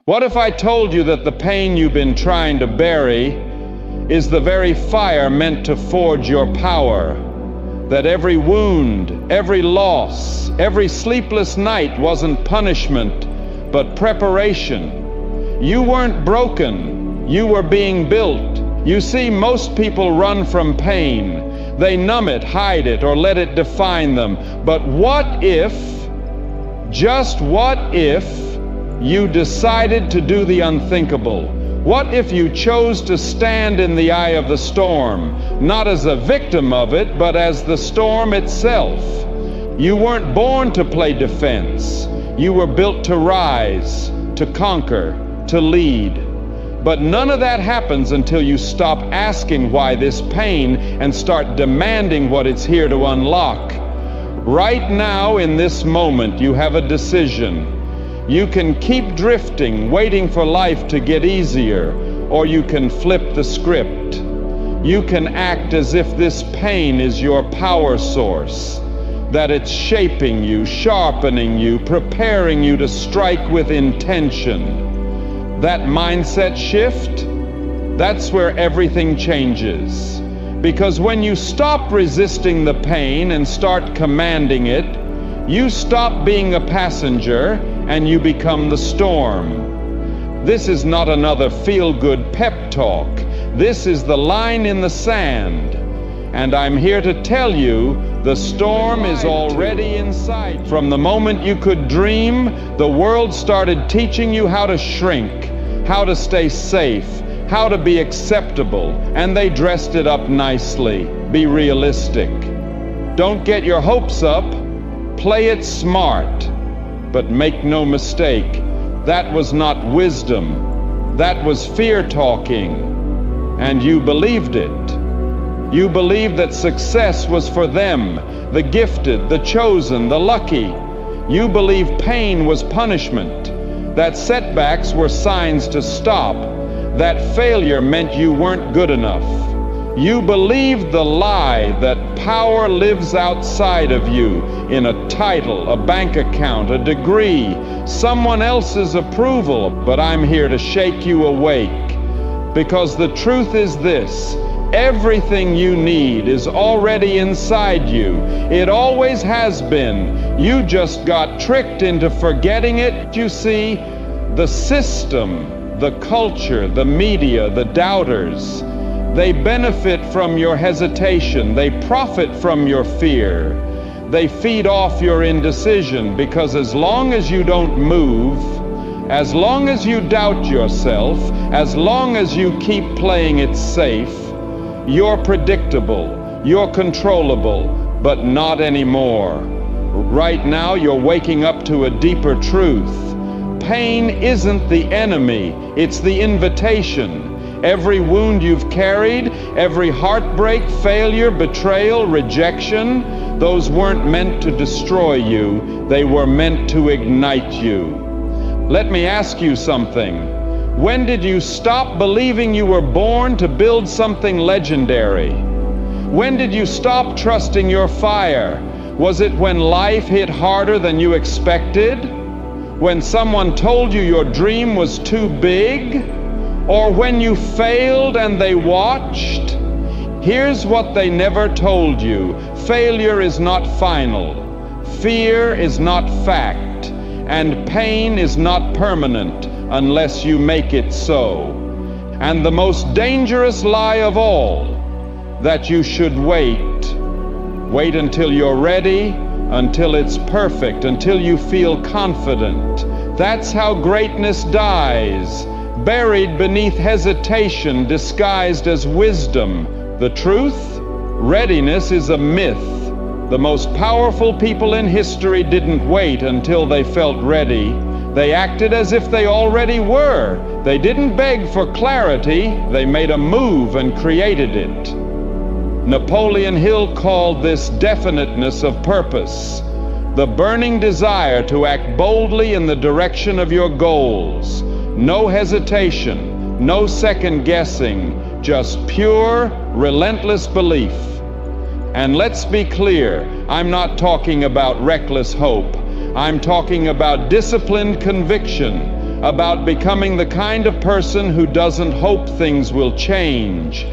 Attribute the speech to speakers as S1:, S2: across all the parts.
S1: What if I told you that the pain you've been trying to bury is the very fire meant to forge your power? That every wound, every loss, every sleepless night wasn't punishment, but preparation. You weren't broken, you were being built. You see, most people run from pain. They numb it, hide it, or let it define them. But what if, just what if, you decided to do the unthinkable? What if you chose to stand in the eye of the storm, not as a victim of it, but as the storm itself? You weren't born to play defense. You were built to rise, to conquer, to lead. But none of that happens until you stop asking why this pain and start demanding what it's here to unlock. Right now, in this moment, you have a decision. You can keep drifting, waiting for life to get easier, or you can flip the script. You can act as if this pain is your power source, that it's shaping you, sharpening you, preparing you to strike with intention. That mindset shift, that's where everything changes. Because when you stop resisting the pain and start commanding it, you stop being a passenger and you become the storm. This is not another feel-good pep talk. This is the line in the sand. And I'm here to tell you, the storm is already inside. From the moment you could dream, the world started teaching you how to shrink, how to stay safe, how to be acceptable, and they dressed it up nicely. Be realistic. Don't get your hopes up. Play it smart. But make no mistake, that was not wisdom. That was fear talking. And you believed it. You believed that success was for them, the gifted, the chosen, the lucky. You believed pain was punishment, that setbacks were signs to stop, that failure meant you weren't good enough. You believed the lie that power lives outside of you, in a title, a bank account, a degree, someone else's approval. But I'm here to shake you awake, because the truth is this: everything you need is already inside you. It always has been. You just got tricked into forgetting it. You see, the system, the culture, the media, the doubters, they benefit from your hesitation. They profit from your fear. They feed off your indecision, because as long as you don't move, as long as you doubt yourself, as long as you keep playing it safe, you're predictable, you're controllable, but not anymore. Right now, you're waking up to a deeper truth. Pain isn't the enemy, it's the invitation. Every wound you've carried, every heartbreak, failure, betrayal, rejection, those weren't meant to destroy you, they were meant to ignite you. Let me ask you something. When did you stop believing you were born to build something legendary? When did you stop trusting your fire? Was it when life hit harder than you expected? When someone told you your dream was too big? Or when you failed and they watched? Here's what they never told you. Failure is not final. Fear is not fact. And pain is not permanent unless you make it so. And the most dangerous lie of all, that you should wait. Wait until you're ready, until it's perfect, until you feel confident. That's how greatness dies. Buried beneath hesitation, disguised as wisdom. The truth? Readiness is a myth. The most powerful people in history didn't wait until they felt ready. They acted as if they already were. They didn't beg for clarity, they made a move and created it. Napoleon Hill called this definiteness of purpose, the burning desire to act boldly in the direction of your goals. No hesitation, no second guessing, just pure, relentless belief. And let's be clear, I'm not talking about reckless hope. I'm talking about disciplined conviction, about becoming the kind of person who doesn't hope things will change,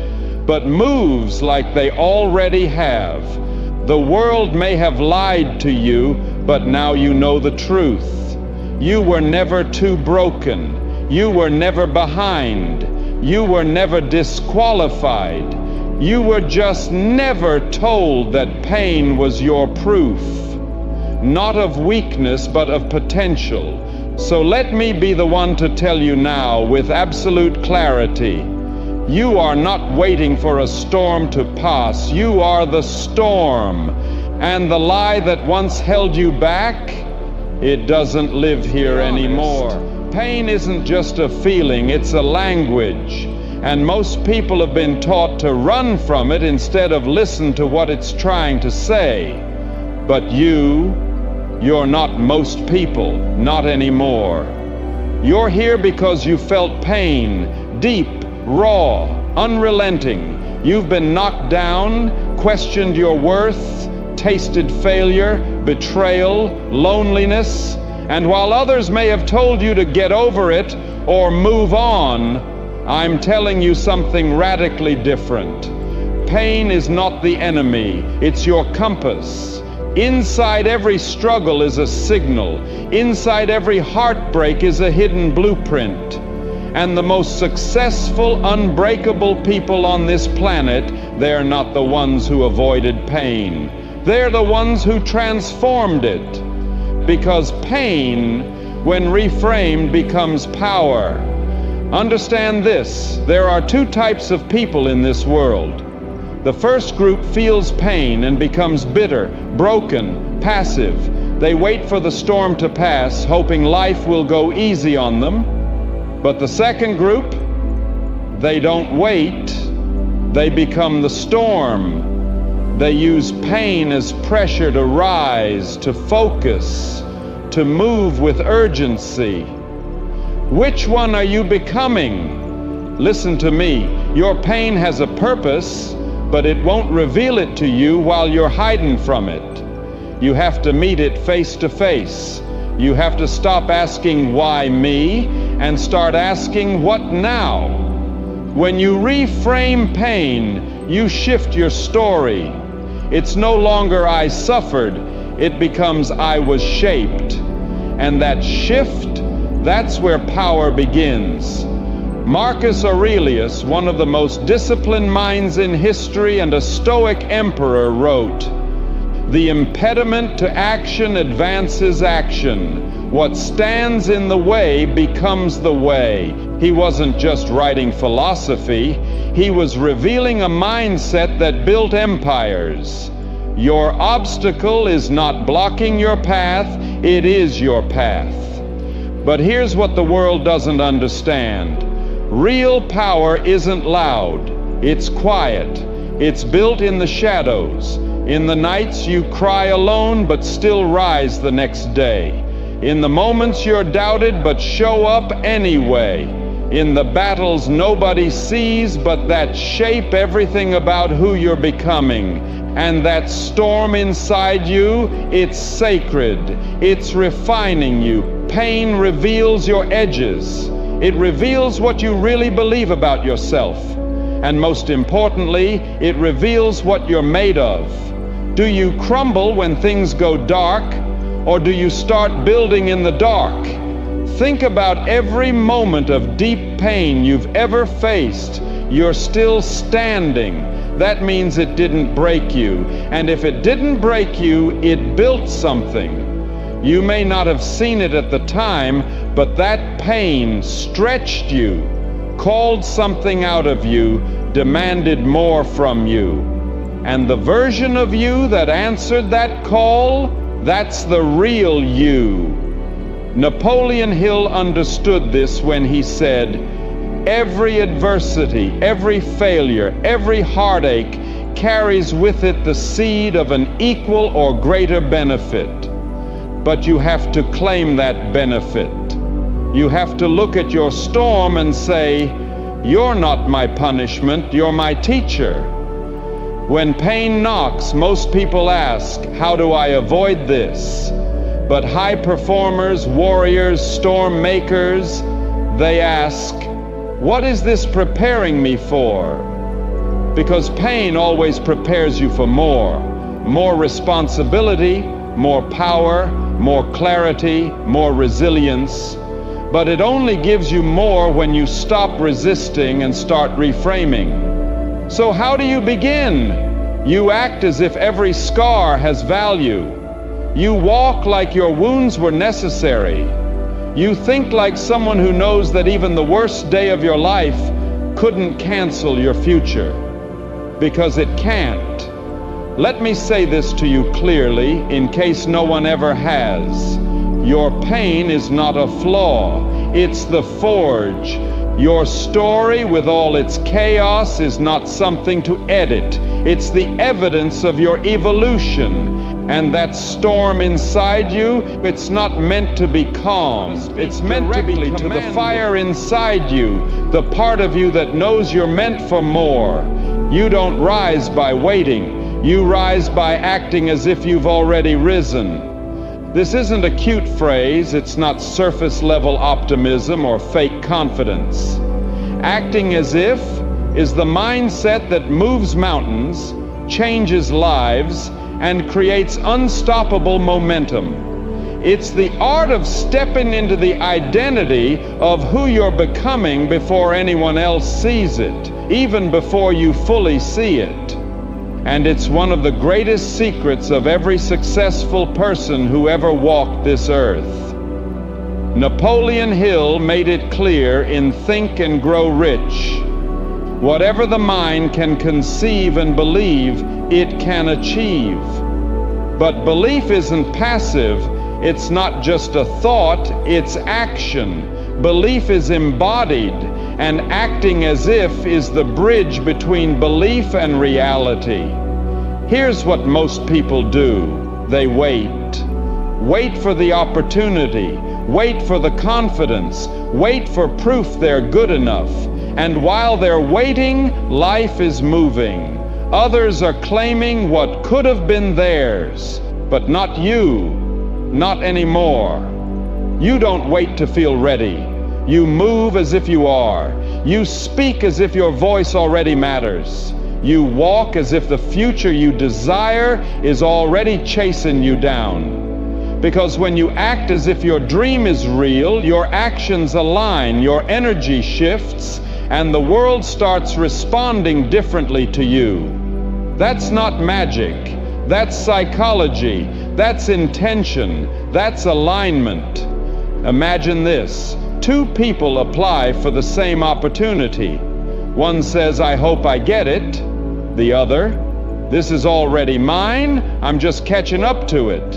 S1: but moves like they already have. The world may have lied to you, but now you know the truth. You were never too broken. You were never behind. You were never disqualified. You were just never told that pain was your proof, not of weakness, but of potential. So let me be the one to tell you now with absolute clarity, you are not waiting for a storm to pass. You are the storm. And the lie that once held you back, it doesn't live here anymore. Pain isn't just a feeling, it's a language. And most people have been taught to run from it instead of listen to what it's trying to say. But you're not most people, not anymore. You're here because you felt pain, deep, raw, unrelenting. You've been knocked down, questioned your worth, tasted failure, betrayal, loneliness, and while others may have told you to get over it or move on, I'm telling you something radically different. Pain is not the enemy, it's your compass. Inside every struggle is a signal. Inside every heartbreak is a hidden blueprint. And the most successful, unbreakable people on this planet, they're not the ones who avoided pain. They're the ones who transformed it. Because pain, when reframed, becomes power. Understand this, there are two types of people in this world. The first group feels pain and becomes bitter, broken, passive. They wait for the storm to pass, hoping life will go easy on them. But the second group, they don't wait, they become the storm. They use pain as pressure to rise, to focus, to move with urgency. Which one are you becoming? Listen to me, your pain has a purpose, but it won't reveal it to you while you're hiding from it. You have to meet it face to face. You have to stop asking, why me? And start asking, what now? When you reframe pain, you shift your story. It's no longer I suffered, it becomes I was shaped. And that shift, that's where power begins. Marcus Aurelius, one of the most disciplined minds in history and a Stoic emperor, wrote, "The impediment to action advances action. What stands in the way becomes the way." He wasn't just writing philosophy, he was revealing a mindset that built empires. Your obstacle is not blocking your path, it is your path. But here's what the world doesn't understand. Real power isn't loud, it's quiet. It's built in the shadows. In the nights you cry alone but still rise the next day. In the moments you're doubted but show up anyway. In the battles nobody sees but that shape everything about who you're becoming. And that storm inside you, it's sacred. It's refining you. Pain reveals your edges. It reveals what you really believe about yourself. And most importantly, it reveals what you're made of. Do you crumble when things go dark, or do you start building in the dark? Think about every moment of deep pain you've ever faced. You're still standing. That means it didn't break you. And if it didn't break you, it built something. You may not have seen it at the time, but that pain stretched you, called something out of you, demanded more from you. And the version of you that answered that call, that's the real you. Napoleon Hill understood this when he said, "Every adversity, every failure, every heartache carries with it the seed of an equal or greater benefit." But you have to claim that benefit. You have to look at your storm and say, "You're not my punishment, you're my teacher." When pain knocks, most people ask, "How do I avoid this?" But high performers, warriors, storm makers, They ask, what is this preparing me for? Because pain always prepares you for more responsibility, more power, more clarity, more resilience. But it only gives you more when you stop resisting and start reframing. So how do you begin? You act as if every scar has value. You walk like your wounds were necessary. You think like someone who knows that even the worst day of your life couldn't cancel your future. Because it can't. Let me say this to you clearly, in case no one ever has. Your pain is not a flaw, it's the forge. Your story with all its chaos is not something to edit. It's the evidence of your evolution. And that storm inside you, it's not meant to be calm. It's meant to be to the fire inside you, the part of you that knows you're meant for more. You don't rise by waiting. You rise by acting as if you've already risen. This isn't a cute phrase. It's not surface-level optimism or fake confidence. Acting as if is the mindset that moves mountains, changes lives, and creates unstoppable momentum. It's the art of stepping into the identity of who you're becoming before anyone else sees it, even before you fully see it. And it's one of the greatest secrets of every successful person who ever walked this earth. Napoleon Hill made it clear in Think and Grow Rich. Whatever the mind can conceive and believe, it can achieve. But belief isn't passive. It's not just a thought, it's action. Belief is embodied, and acting as if is the bridge between belief and reality. Here's what most people do. They wait. Wait for the opportunity. Wait for the confidence. Wait for proof they're good enough. And while they're waiting, life is moving. Others are claiming what could have been theirs, but not you, not anymore. You don't wait to feel ready. You move as if you are. You speak as if your voice already matters. You walk as if the future you desire is already chasing you down. Because when you act as if your dream is real, your actions align, your energy shifts, and the world starts responding differently to you. That's not magic. That's psychology. That's intention. That's alignment. Imagine this. Two people apply for the same opportunity. One says, I hope I get it. The other, this is already mine. I'm just catching up to it.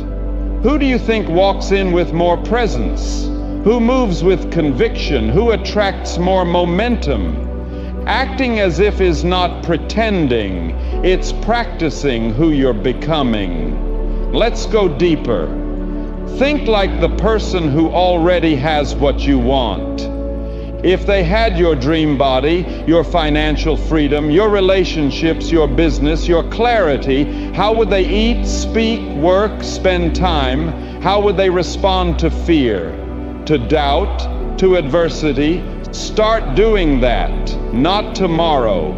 S1: Who do you think walks in with more presence? Who moves with conviction? Who attracts more momentum? Acting as if is not pretending. It's practicing who you're becoming. Let's go deeper. Think like the person who already has what you want. If they had your dream body, your financial freedom, your relationships, your business, your clarity, how would they eat, speak, work, spend time? How would they respond to fear, to doubt, to adversity? Start doing that, not tomorrow.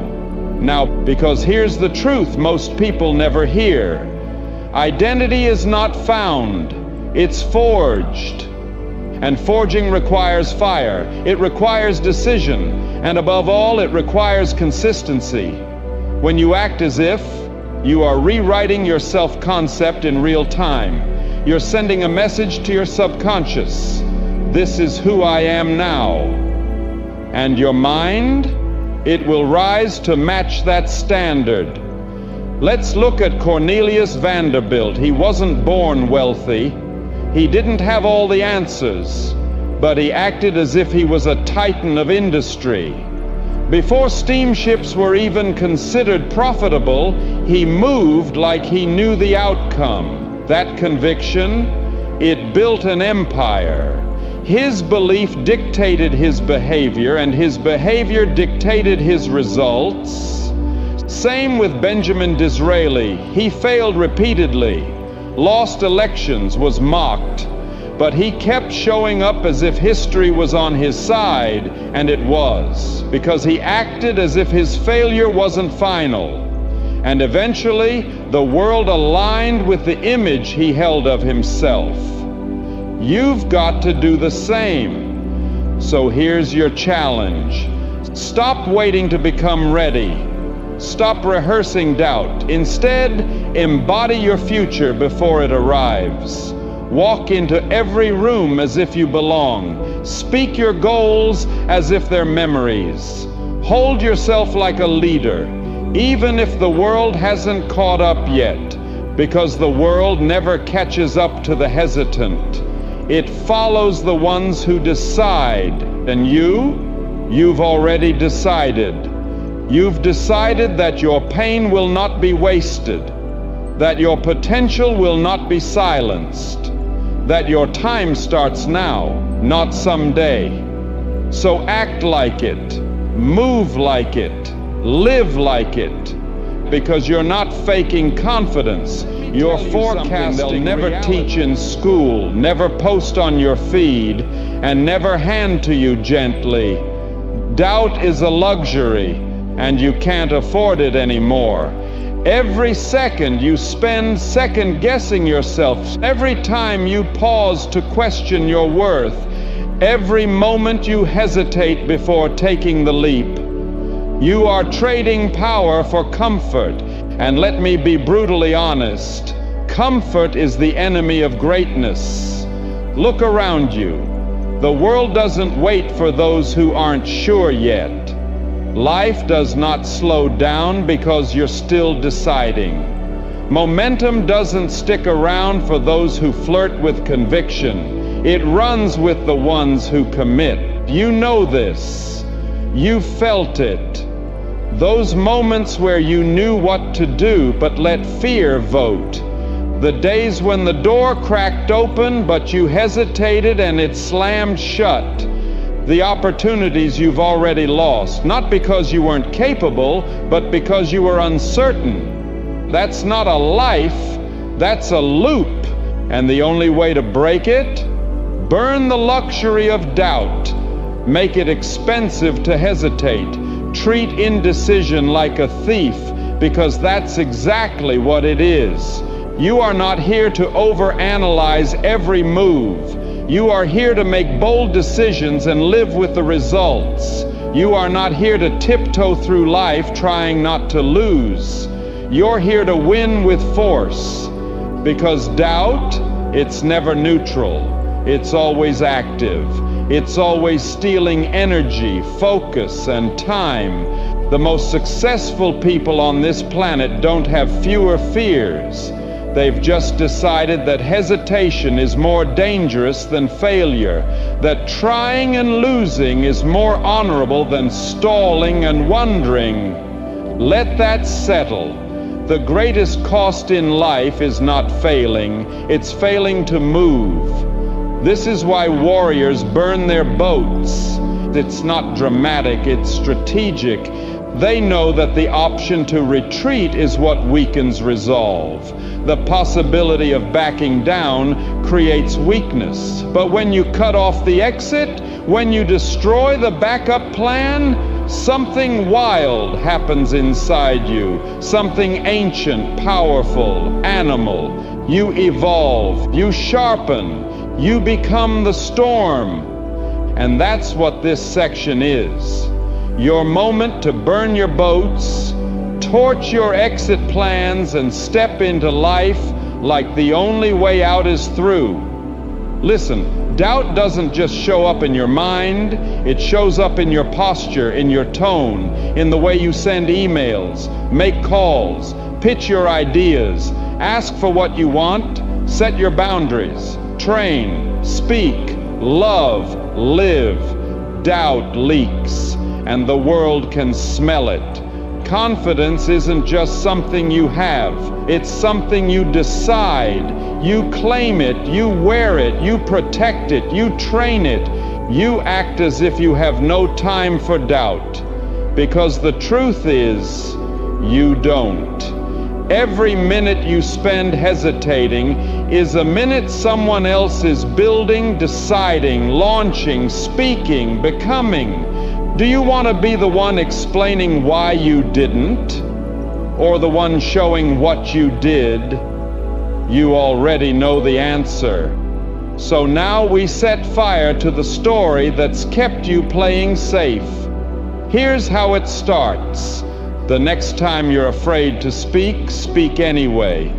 S1: Now, because here's the truth most people never hear. Identity is not found, it's forged. And forging requires fire. It requires decision. And above all, it requires consistency. When you act as if, you are rewriting your self-concept in real time. You're sending a message to your subconscious. This is who I am now. And your mind, it will rise to match that standard. Let's look at Cornelius Vanderbilt. He wasn't born wealthy. He didn't have all the answers, but he acted as if he was a titan of industry. Before steamships were even considered profitable, he moved like he knew the outcome. That conviction, it built an empire. His belief dictated his behavior, and his behavior dictated his results. Same with Benjamin Disraeli. He failed repeatedly. Lost elections, was mocked. But he kept showing up as if history was on his side, and it was, because he acted as if his failure wasn't final. And eventually, the world aligned with the image he held of himself. You've got to do the same. So here's your challenge. Stop waiting to become ready. Stop rehearsing doubt. Instead, embody your future before it arrives. Walk into every room as if you belong. Speak your goals as if they're memories. Hold yourself like a leader, even if the world hasn't caught up yet, because the world never catches up to the hesitant. It follows the ones who decide. And you've already decided. You've decided that your pain will not be wasted, that your potential will not be silenced, that your time starts now, not someday. So act like it, move like it, live like it, because you're not faking confidence. You're forecasting. They'll never teach in school, never post on your feed, and never hand to you gently. Doubt is a luxury, and you can't afford it anymore. Every second you spend second-guessing yourself, every time you pause to question your worth, every moment you hesitate before taking the leap, you are trading power for comfort. And let me be brutally honest, comfort is the enemy of greatness. Look around you. The world doesn't wait for those who aren't sure yet. Life does not slow down because you're still deciding. Momentum doesn't stick around for those who flirt with conviction. It runs with the ones who commit. You know this. You felt it. Those moments where you knew what to do but let fear vote. The days when the door cracked open but you hesitated and it slammed shut. The opportunities you've already lost, not because you weren't capable, but because you were uncertain. That's not a life, that's a loop. And the only way to break it? Burn the luxury of doubt. Make it expensive to hesitate. Treat indecision like a thief, because that's exactly what it is. You are not here to overanalyze every move. You are here to make bold decisions and live with the results. You are not here to tiptoe through life trying not to lose. You're here to win with force. Because doubt, it's never neutral. It's always active. It's always stealing energy, focus, and time. The most successful people on this planet don't have fewer fears. They've just decided that hesitation is more dangerous than failure, that trying and losing is more honorable than stalling and wondering. Let that settle. The greatest cost in life is not failing, it's failing to move. This is why warriors burn their boats. It's not dramatic, it's strategic. They know that the option to retreat is what weakens resolve. The possibility of backing down creates weakness. But when you cut off the exit, when you destroy the backup plan, something wild happens inside you. Something ancient, powerful, animal. You evolve, you sharpen, you become the storm. And that's what this section is. Your moment to burn your boats, torch your exit plans, and step into life like the only way out is through. Listen, doubt doesn't just show up in your mind, it shows up in your posture, in your tone, in the way you send emails, make calls, pitch your ideas, ask for what you want, set your boundaries, train, speak, love, live. Doubt leaks, and the world can smell it. Confidence isn't just something you have, it's something you decide. You claim it, you wear it, you protect it, you train it. You act as if you have no time for doubt, because the truth is, you don't. Every minute you spend hesitating is a minute someone else is building, deciding, launching, speaking, becoming. Do you want to be the one explaining why you didn't, or the one showing what you did? You already know the answer. So now we set fire to the story that's kept you playing safe. Here's how it starts. The next time you're afraid to speak, speak anyway.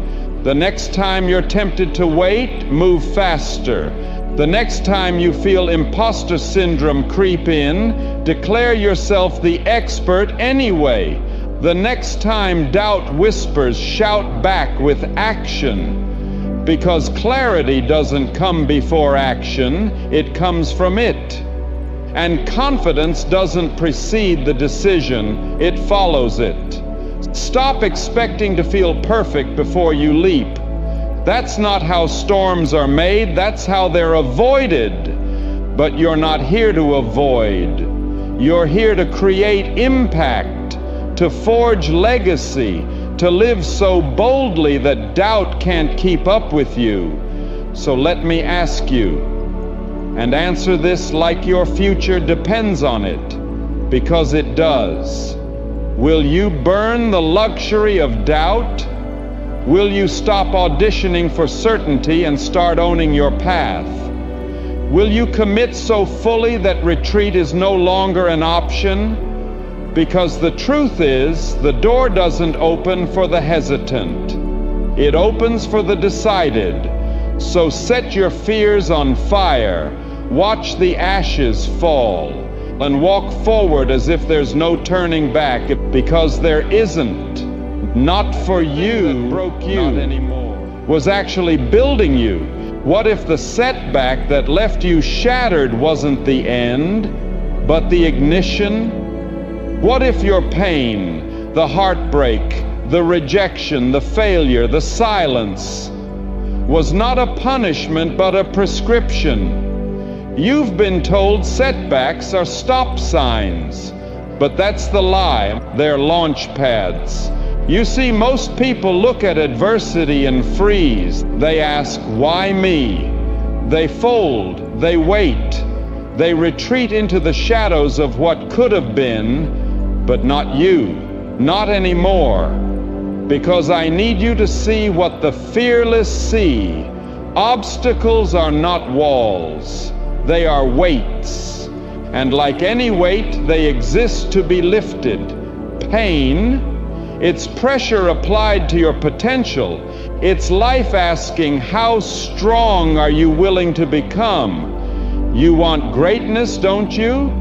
S1: The next time you're tempted to wait, move faster. The next time you feel imposter syndrome creep in, declare yourself the expert anyway. The next time doubt whispers, shout back with action. Because clarity doesn't come before action, it comes from it. And confidence doesn't precede the decision, it follows it. Stop expecting to feel perfect before you leap. That's not how storms are made, that's how they're avoided. But you're not here to avoid. You're here to create impact, to forge legacy, to live so boldly that doubt can't keep up with you. So let me ask you, and answer this like your future depends on it, because it does. Will you burn the luxury of doubt? Will you stop auditioning for certainty and start owning your path? Will you commit so fully that retreat is no longer an option? Because the truth is, the door doesn't open for the hesitant. It opens for the decided. So set your fears on fire. Watch the ashes fall and walk forward as if there's no turning back, because there isn't. Not for you, that broke you, not anymore, was actually building you. What if the setback that left you shattered wasn't the end, but the ignition? What if your pain, the heartbreak, the rejection, the failure, the silence was not a punishment but a prescription? You've been told setbacks are stop signs, but that's the lie. They're launch pads. You see, most people look at adversity and freeze. They ask, why me? They fold, they wait, they retreat into the shadows of what could have been, but not you, not anymore. Because I need you to see what the fearless see. Obstacles are not walls. They are weights, and like any weight, they exist to be lifted. Pain, it's pressure applied to your potential. It's life asking, how strong are you willing to become? You want greatness, don't you?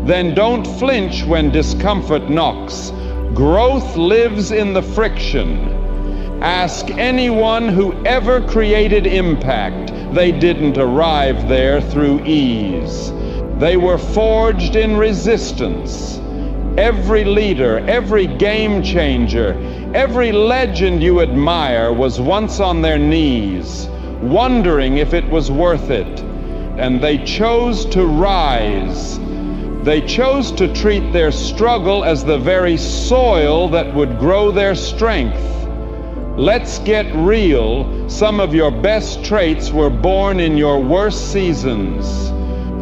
S1: Then don't flinch when discomfort knocks. Growth lives in the friction. Ask anyone who ever created impact. They didn't arrive there through ease. They were forged in resistance. Every leader, every game changer, every legend you admire was once on their knees, wondering if it was worth it. And they chose to rise. They chose to treat their struggle as the very soil that would grow their strength. Let's get real. Some of your best traits were born in your worst seasons.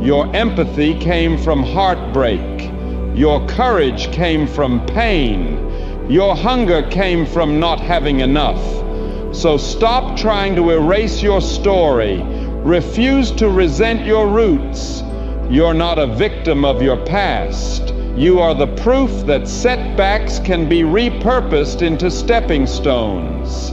S1: Your empathy came from heartbreak. Your courage came from pain. Your hunger came from not having enough. So stop trying to erase your story. Refuse to resent your roots. You're not a victim of your past. You are the proof that setbacks can be repurposed into stepping stones.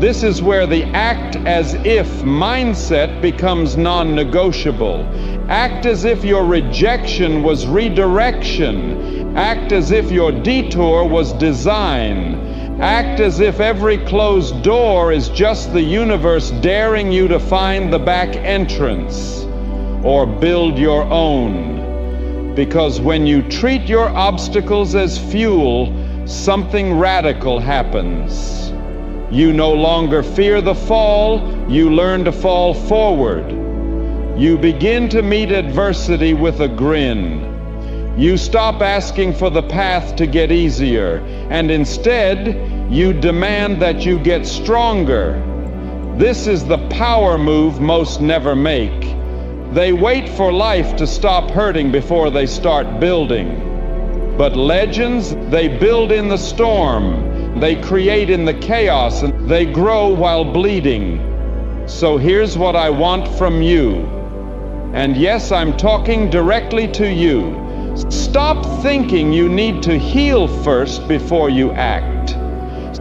S1: This is where the act as if mindset becomes non-negotiable. Act as if your rejection was redirection. Act as if your detour was design. Act as if every closed door is just the universe daring you to find the back entrance or build your own. Because when you treat your obstacles as fuel, something radical happens. You no longer fear the fall, you learn to fall forward. You begin to meet adversity with a grin. You stop asking for the path to get easier, and instead, You demand that you get stronger. This is the power move most never make. They wait for life to stop hurting before they start building. But legends, they build in the storm. They create in the chaos, and they grow while bleeding. So here's what I want from you. And yes, I'm talking directly to you. Stop thinking you need to heal first before you act.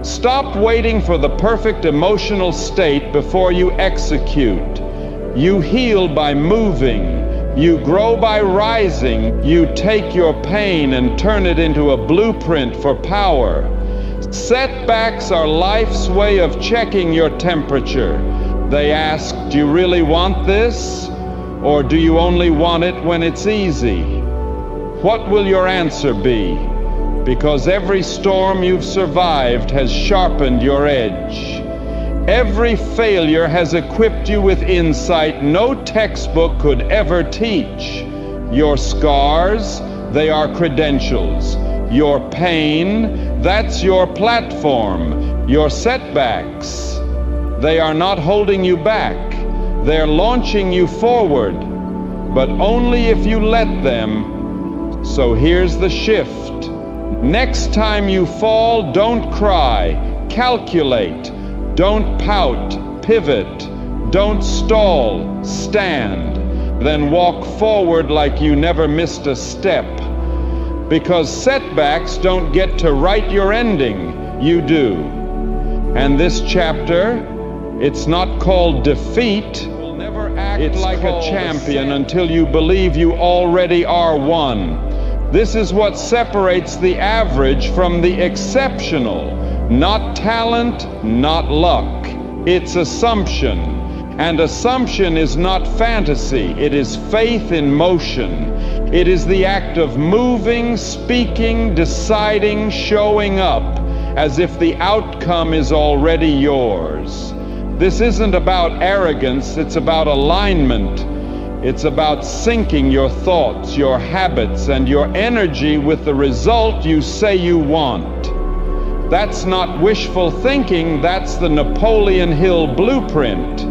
S1: Stop waiting for the perfect emotional state before you execute. You heal by moving. You grow by rising. You take your pain and turn it into a blueprint for power. Setbacks are life's way of checking your temperature. They ask, do you really want this? Or do you only want it when it's easy? What will your answer be? Because every storm you've survived has sharpened your edge. Every failure has equipped you with insight no textbook could ever teach. Your scars, they are credentials. Your pain, that's your platform. Your setbacks, they are not holding you back. They're launching you forward, but only if you let them. So here's the shift. Next time you fall, don't cry, calculate. Don't pout, pivot. Don't stall, stand. Then walk forward like you never missed a step. Because setbacks don't get to write your ending, you do. And this chapter, it's not called defeat. It's like a champion until you believe you already are one. This is what separates the average from the exceptional. Not talent, not luck. It's assumption. And assumption is not fantasy. It is faith in motion. It is the act of moving, speaking, deciding, showing up, as if the outcome is already yours. This isn't about arrogance, it's about alignment. It's about syncing your thoughts, your habits, and your energy with the result you say you want. That's not wishful thinking, that's the Napoleon Hill blueprint.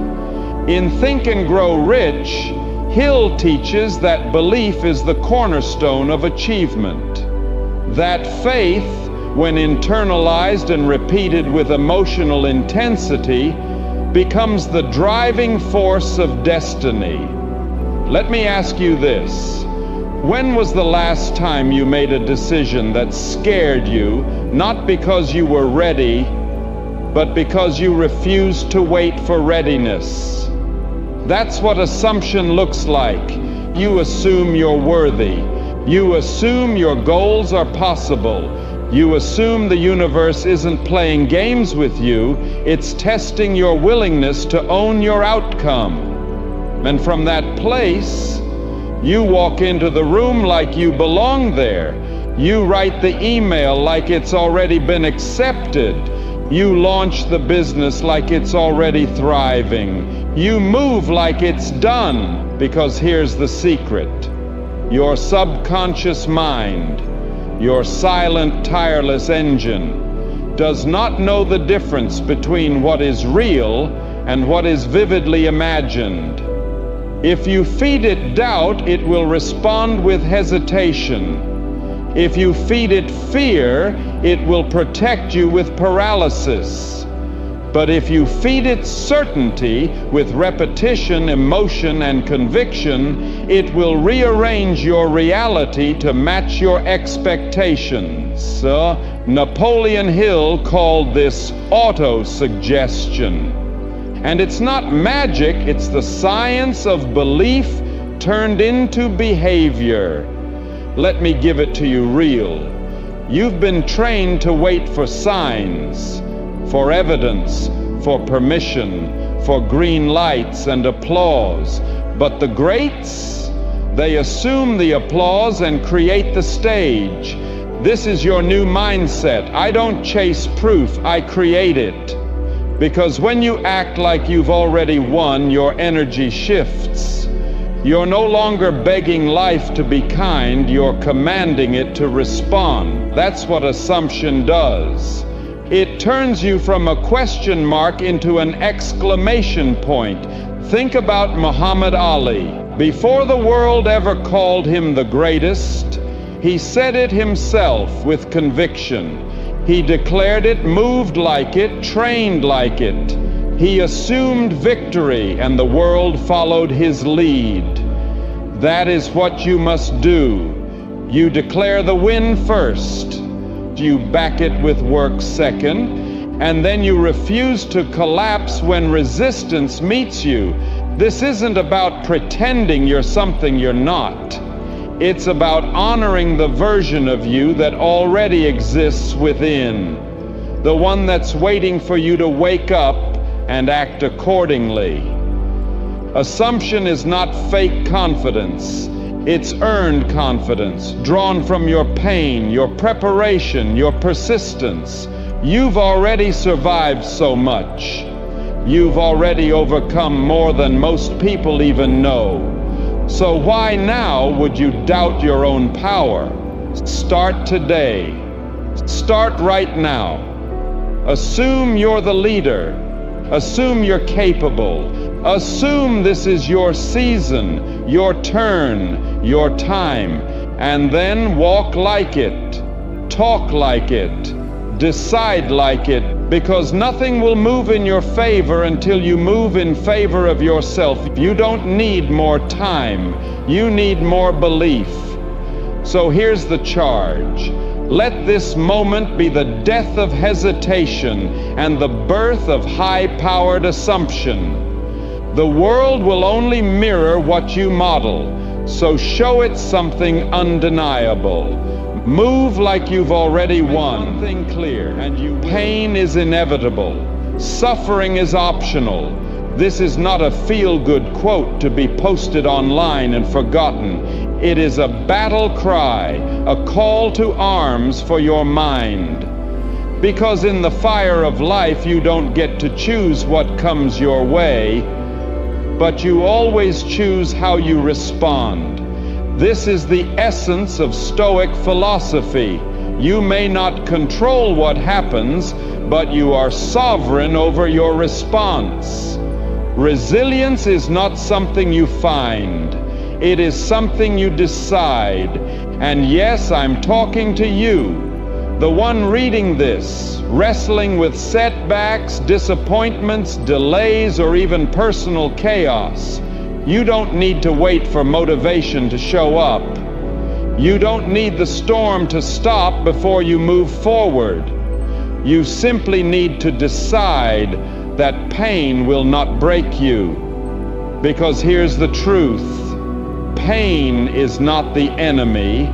S1: In Think and Grow Rich, Hill teaches that belief is the cornerstone of achievement. That faith, when internalized and repeated with emotional intensity, becomes the driving force of destiny. Let me ask you this. When was the last time you made a decision that scared you, not because you were ready, but because you refused to wait for readiness? That's what assumption looks like. You assume you're worthy. You assume your goals are possible. You assume the universe isn't playing games with you, it's testing your willingness to own your outcome. And from that place, you walk into the room like you belong there. You write the email like it's already been accepted. You launch the business like it's already thriving. You move like it's done, because here's the secret. Your subconscious mind, your silent, tireless engine, does not know the difference between what is real and what is vividly imagined. If you feed it doubt, it will respond with hesitation. If you feed it fear, it will protect you with paralysis. But if you feed it certainty with repetition, emotion, and conviction, it will rearrange your reality to match your expectations. Napoleon Hill called this auto-suggestion. And it's not magic, it's the science of belief turned into behavior. Let me give it to you real. You've been trained to wait for signs, for evidence, for permission, for green lights and applause. But the greats, they assume the applause and create the stage. This is your new mindset. I don't chase proof, I create it. Because when you act like you've already won, your energy shifts. You're no longer begging life to be kind, you're commanding it to respond. That's what assumption does. It turns you from a question mark into an exclamation point. Think about Muhammad Ali. Before the world ever called him the greatest, he said it himself with conviction. He declared it, moved like it, trained like it. He assumed victory, and the world followed his lead. That is what you must do. You declare the win first. You back it with work second, and then you refuse to collapse when resistance meets you. This isn't about pretending you're something you're not. It's about honoring the version of you that already exists within, the one that's waiting for you to wake up and act accordingly. Assumption is not fake confidence. It's earned confidence, drawn from your pain, your preparation, your persistence. You've already survived so much. You've already overcome more than most people even know. So why now would you doubt your own power? Start today. Start right now. Assume you're the leader. Assume you're capable. Assume this is your season, your turn, your time, and then walk like it, talk like it, decide like it, because nothing will move in your favor until you move in favor of yourself. You don't need more time, you need more belief. So here's the charge. Let this moment be the death of hesitation and the birth of high-powered assumption. The world will only mirror what you model, so show it something undeniable. Move like you've already won. One thing clear, pain is inevitable. Suffering is optional. This is not a feel-good quote to be posted online and forgotten. It is a battle cry, a call to arms for your mind. Because in the fire of life, you don't get to choose what comes your way, but you always choose how you respond. This is the essence of Stoic philosophy. You may not control what happens, but you are sovereign over your response. Resilience is not something you find. It is something you decide. And yes, I'm talking to you, the one reading this, wrestling with setbacks, disappointments, delays, or even personal chaos. You don't need to wait for motivation to show up. You don't need the storm to stop before you move forward. You simply need to decide that pain will not break you. Because here's the truth. Pain is not the enemy.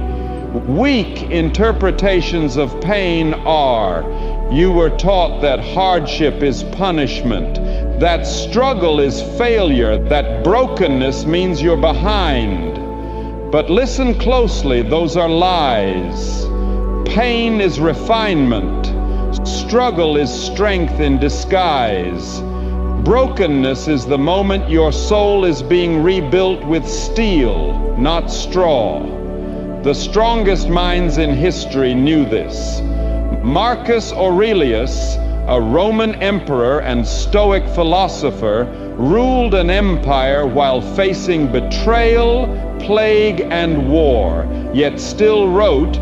S1: Weak interpretations of pain are. You were taught that hardship is punishment, that struggle is failure, that brokenness means you're behind. But listen closely, those are lies. Pain is refinement. Struggle is strength in disguise. Brokenness is the moment your soul is being rebuilt with steel, not straw. The strongest minds in history knew this. Marcus Aurelius, a Roman emperor and Stoic philosopher, ruled an empire while facing betrayal, plague, and war, yet still wrote,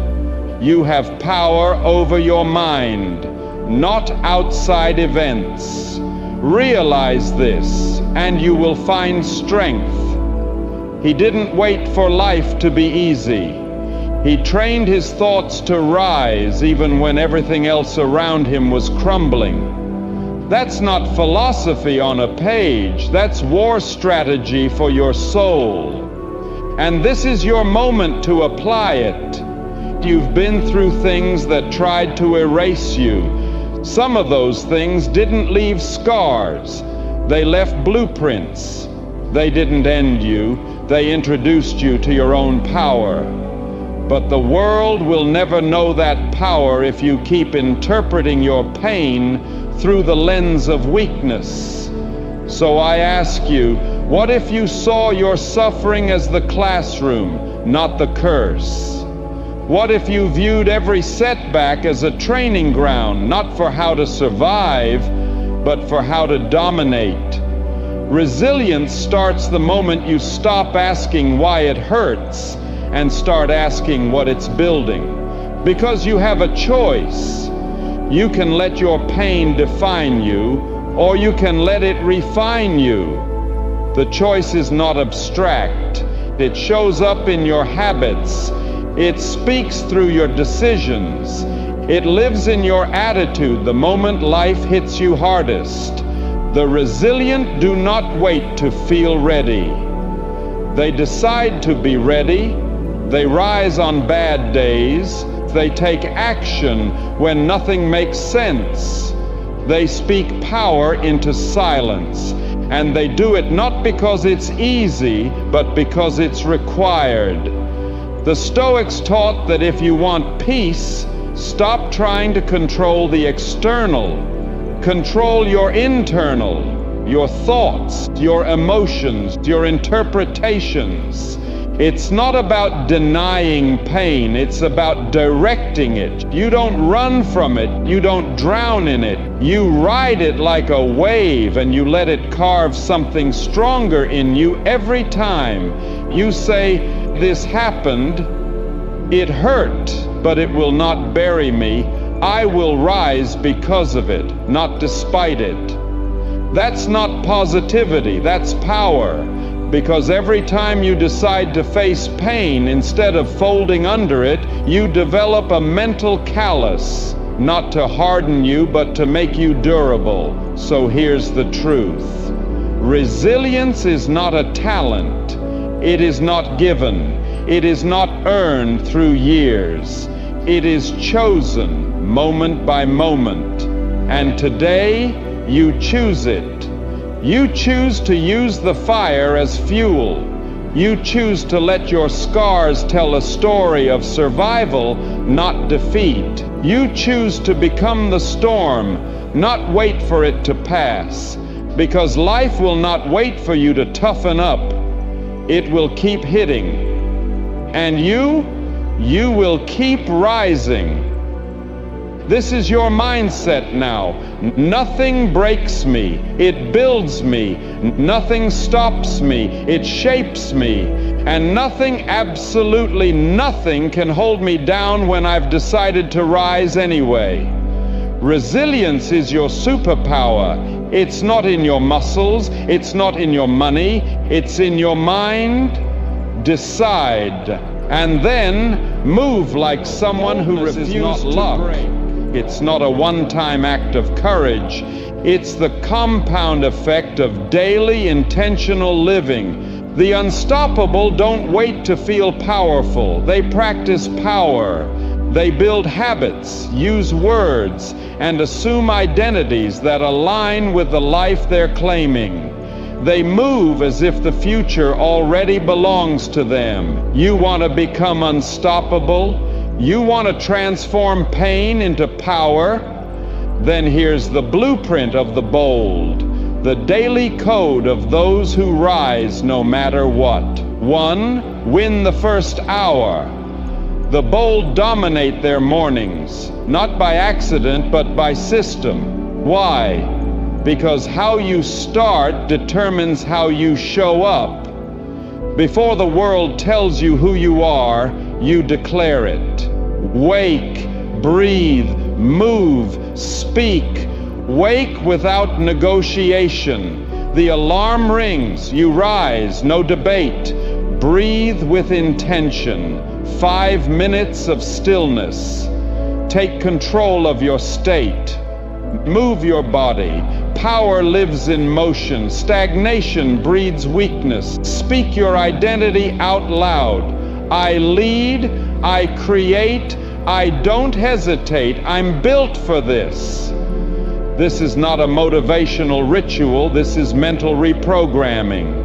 S1: "You have power over your mind, not outside events. Realize this, and you will find strength." He didn't wait for life to be easy. He trained his thoughts to rise even when everything else around him was crumbling. That's not philosophy on a page, that's war strategy for your soul. And this is your moment to apply it. You've been through things that tried to erase you. Some of those things didn't leave scars. They left blueprints. They didn't end you. They introduced you to your own power. But the world will never know that power if you keep interpreting your pain through the lens of weakness. So I ask you, what if you saw your suffering as the classroom, not the curse? What if you viewed every setback as a training ground, not for how to survive, but for how to dominate? Resilience starts the moment you stop asking why it hurts and start asking what it's building. Because you have a choice. You can let your pain define you, or you can let it refine you. The choice is not abstract. It shows up in your habits. It speaks through your decisions. It lives in your attitude the moment life hits you hardest. The resilient do not wait to feel ready. They decide to be ready. They rise on bad days. They take action when nothing makes sense. They speak power into silence. And they do it not because it's easy, but because it's required. The Stoics taught that if you want peace, stop trying to control the external. Control your internal, your thoughts, your emotions, your interpretations. It's not about denying pain, it's about directing it. You don't run from it, you don't drown in it. You ride it like a wave and you let it carve something stronger in you every time. You say, this happened, it hurt, but it will not bury me. I will rise because of it, not despite it. That's not positivity, that's power. Because every time you decide to face pain instead of folding under it, you develop a mental callus, not to harden you, but to make you durable. So here's the truth. Resilience is not a talent. It is not given. It is not earned through years. It is chosen moment by moment. And today, you choose it. You choose to use the fire as fuel. You choose to let your scars tell a story of survival, not defeat. You choose to become the storm, not wait for it to pass. Because life will not wait for you to toughen up. It will keep hitting. And you will keep rising. This is your mindset now. Nothing breaks me. It builds me. Nothing stops me. It shapes me. And nothing, absolutely nothing, can hold me down when I've decided to rise anyway. Resilience is your superpower. It's not in your muscles. It's not in your money. It's in your mind. Decide. And then move like someone who refused to break. It's not a one-time act of courage. It's the compound effect of daily intentional living. The unstoppable don't wait to feel powerful. They practice power. They build habits, use words, and assume identities that align with the life they're claiming. They move as if the future already belongs to them. You want to become unstoppable? You want to transform pain into power? Then here's the blueprint of the bold, the daily code of those who rise no matter what. 1. Win the first hour. The bold dominate their mornings, not by accident, but by system. Why? Because how you start determines how you show up. Before the world tells you who you are, you declare it. Wake, breathe, move, speak. Wake without negotiation. The alarm rings, you rise, no debate. Breathe with intention. 5 minutes of stillness. Take control of your state. Move your body. Power lives in motion. Stagnation breeds weakness. Speak your identity out loud. I lead, I create, I don't hesitate. I'm built for this. This is not a motivational ritual. This is mental reprogramming.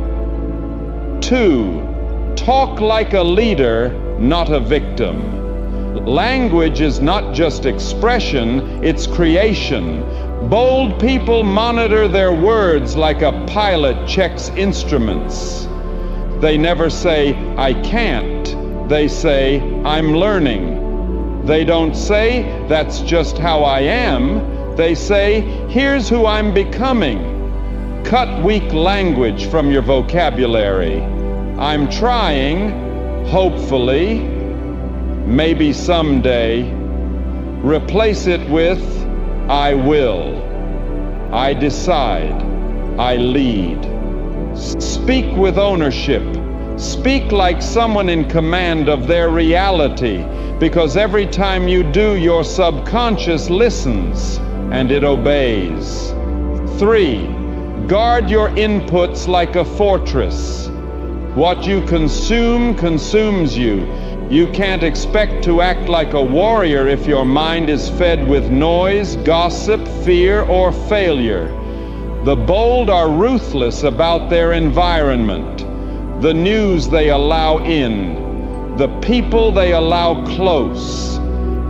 S1: 2. Talk like a leader, not a victim. Language is not just expression, it's creation. Bold people monitor their words like a pilot checks instruments. They never say, I can't. They say, I'm learning. They don't say, "That's just how I am." They say, "Here's who I'm becoming." Cut weak language from your vocabulary. I'm trying, hopefully, maybe someday. Replace it with, "I will. I decide. I lead." Speak with ownership. Speak like someone in command of their reality, because every time you do, your subconscious listens and it obeys. 3. Guard your inputs like a fortress. What you consume consumes you. You can't expect to act like a warrior if your mind is fed with noise, gossip, fear, or failure. The bold are ruthless about their environment, the news they allow in, the people they allow close,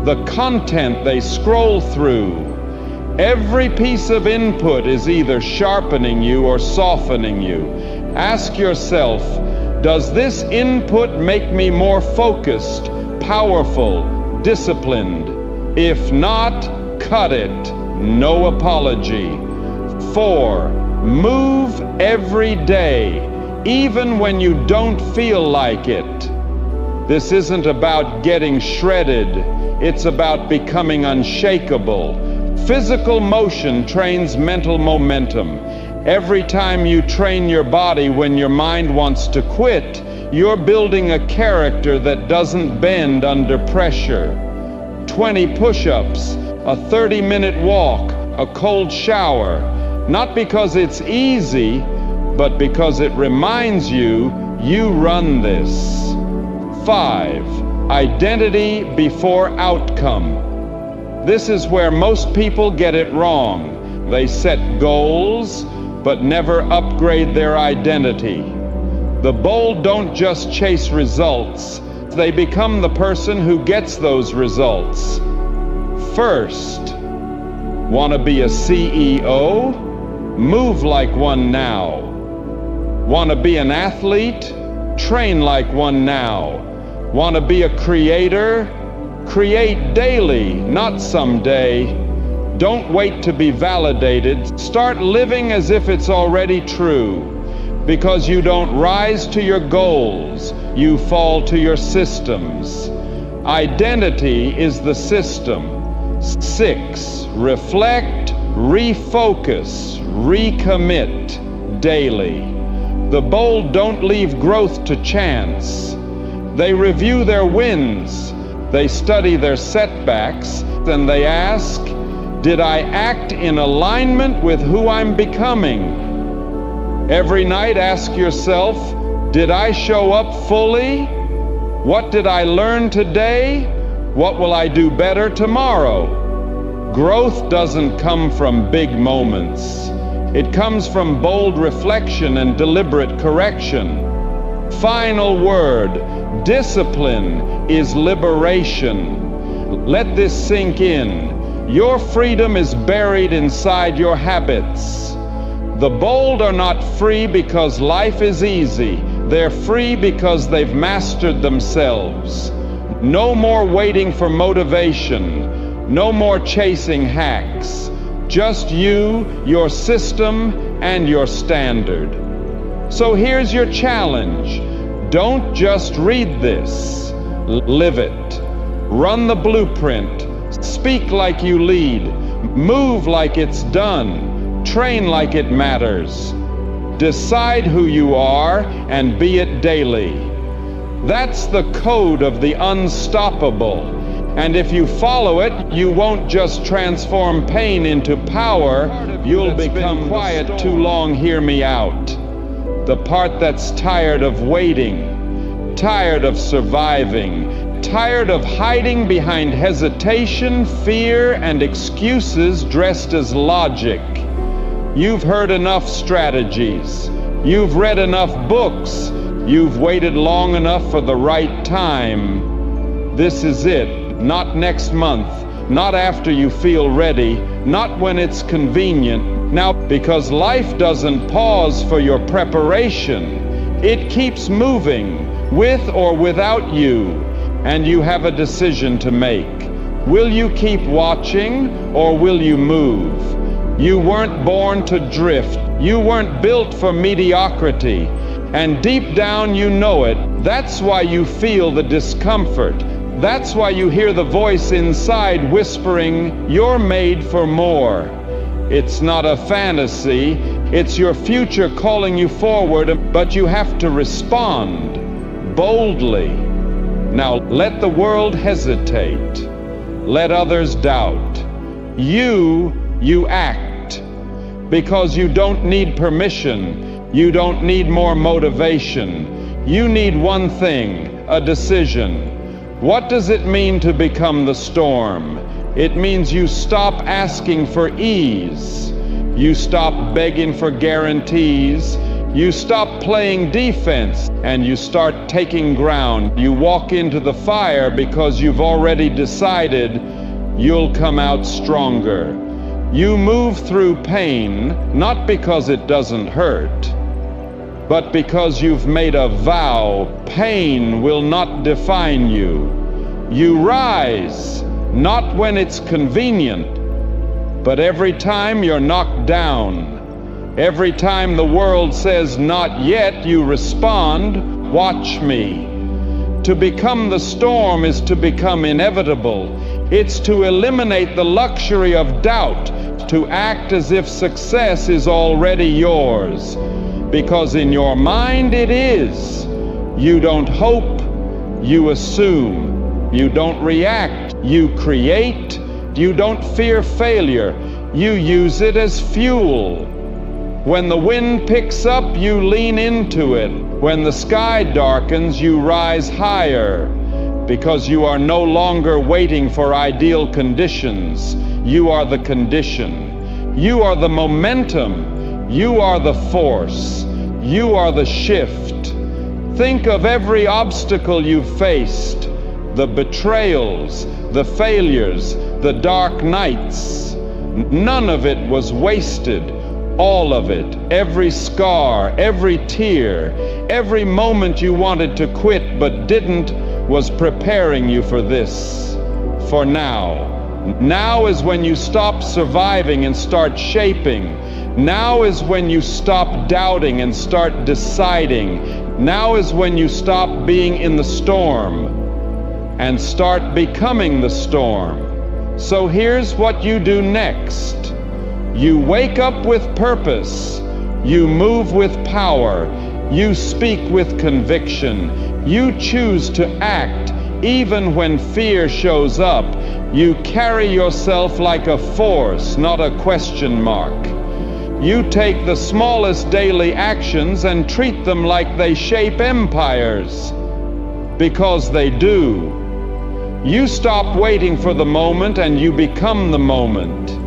S1: the content they scroll through. Every piece of input is either sharpening you or softening you. Ask yourself, does this input make me more focused, powerful, disciplined? If not, cut it. No apology. 4. Move every day, even when you don't feel like it. This isn't about getting shredded. It's about becoming unshakable. Physical motion trains mental momentum. Every time you train your body when your mind wants to quit, you're building a character that doesn't bend under pressure. 20 push-ups, a 30-minute walk, a cold shower, not because it's easy, but because it reminds you, you run this. 5. Identity before outcome. This is where most people get it wrong. They set goals, but never upgrade their identity. The bold don't just chase results, they become the person who gets those results. First, want to be a CEO? Move like one now. Want to be an athlete? Train like one now. Want to be a creator? Create daily, not someday. Don't wait to be validated. Start living as if it's already true. Because you don't rise to your goals, you fall to your systems. Identity is the system. 6. Reflect, refocus, recommit daily. The bold don't leave growth to chance. They review their wins. They study their setbacks. Then they ask, did I act in alignment with who I'm becoming? Every night ask yourself, did I show up fully? What did I learn today? What will I do better tomorrow? Growth doesn't come from big moments. It comes from bold reflection and deliberate correction. Final word, discipline is liberation. Let this sink in. Your freedom is buried inside your habits. The bold are not free because life is easy. They're free because they've mastered themselves. No more waiting for motivation. No more chasing hacks. Just you, your system, and your standard. So here's your challenge. Don't just read this. Live it. Run the blueprint. Speak like you lead. Move like it's done. Train like it matters. Decide who you are and be it daily. That's the code of the unstoppable. And if you follow it, you won't just transform pain into power, you'll become quiet too long, hear me out. The part that's tired of waiting, tired of surviving, tired of hiding behind hesitation, fear, and excuses dressed as logic. You've heard enough strategies. You've read enough books. You've waited long enough for the right time. This is it. Not next month, not after you feel ready, not when it's convenient. Now, because life doesn't pause for your preparation, it keeps moving, with or without you. and you have a decision to make. Will you keep watching, or will you move? You weren't born to drift. You weren't built for mediocrity. And deep down you know it. That's why you feel the discomfort. That's why you hear the voice inside whispering, "You're made for more." It's not a fantasy. It's your future calling you forward, but you have to respond boldly. Now let the world hesitate. Let others doubt. You act, because you don't need permission. You don't need more motivation. You need one thing, a decision. What does it mean to become the storm? It means you stop asking for ease. You stop begging for guarantees. You stop playing defense and you start taking ground. You walk into the fire because you've already decided you'll come out stronger. You move through pain, not because it doesn't hurt, but because you've made a vow. Pain will not define you. You rise, not when it's convenient, but every time you're knocked down. Every time the world says not yet, you respond, "Watch me." To become the storm is to become inevitable. It's to eliminate the luxury of doubt, to act as if success is already yours. Because in your mind it is. You don't hope, you assume. You don't react, you create. You don't fear failure, you use it as fuel. When the wind picks up, you lean into it. When the sky darkens, you rise higher. Because you are no longer waiting for ideal conditions. You are the condition. You are the momentum. You are the force. You are the shift. Think of every obstacle you've faced, the betrayals, the failures, the dark nights. None of it was wasted. All of it, every scar, every tear, every moment you wanted to quit but didn't, was preparing you for this, for now. Now is when you stop surviving and start shaping. Now is when you stop doubting and start deciding. Now is when you stop being in the storm and start becoming the storm. So here's what you do next. You wake up with purpose. You move with power. You speak with conviction. You choose to act even when fear shows up. You carry yourself like a force, not a question mark. You take the smallest daily actions and treat them like they shape empires, because they do. You stop waiting for the moment and you become the moment.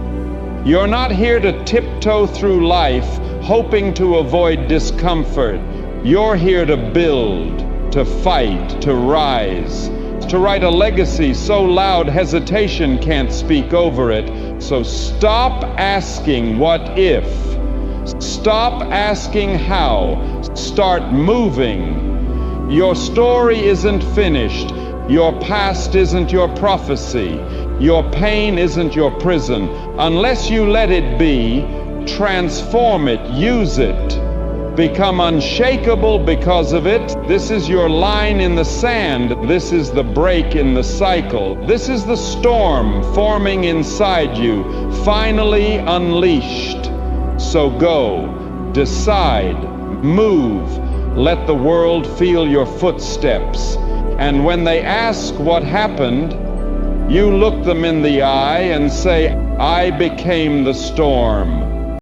S1: You're not here to tiptoe through life, hoping to avoid discomfort. You're here to build, to fight, to rise, to write a legacy so loud hesitation can't speak over it. So stop asking what if. Stop asking how. Start moving. Your story isn't finished. Your past isn't your prophecy. Your pain isn't your prison. Unless you let it be, transform it, use it. Become unshakable because of it. This is your line in the sand. This is the break in the cycle. This is the storm forming inside you, finally unleashed. So go, decide, move. Let the world feel your footsteps. And when they ask what happened, you look them in the eye and say, "I became the storm."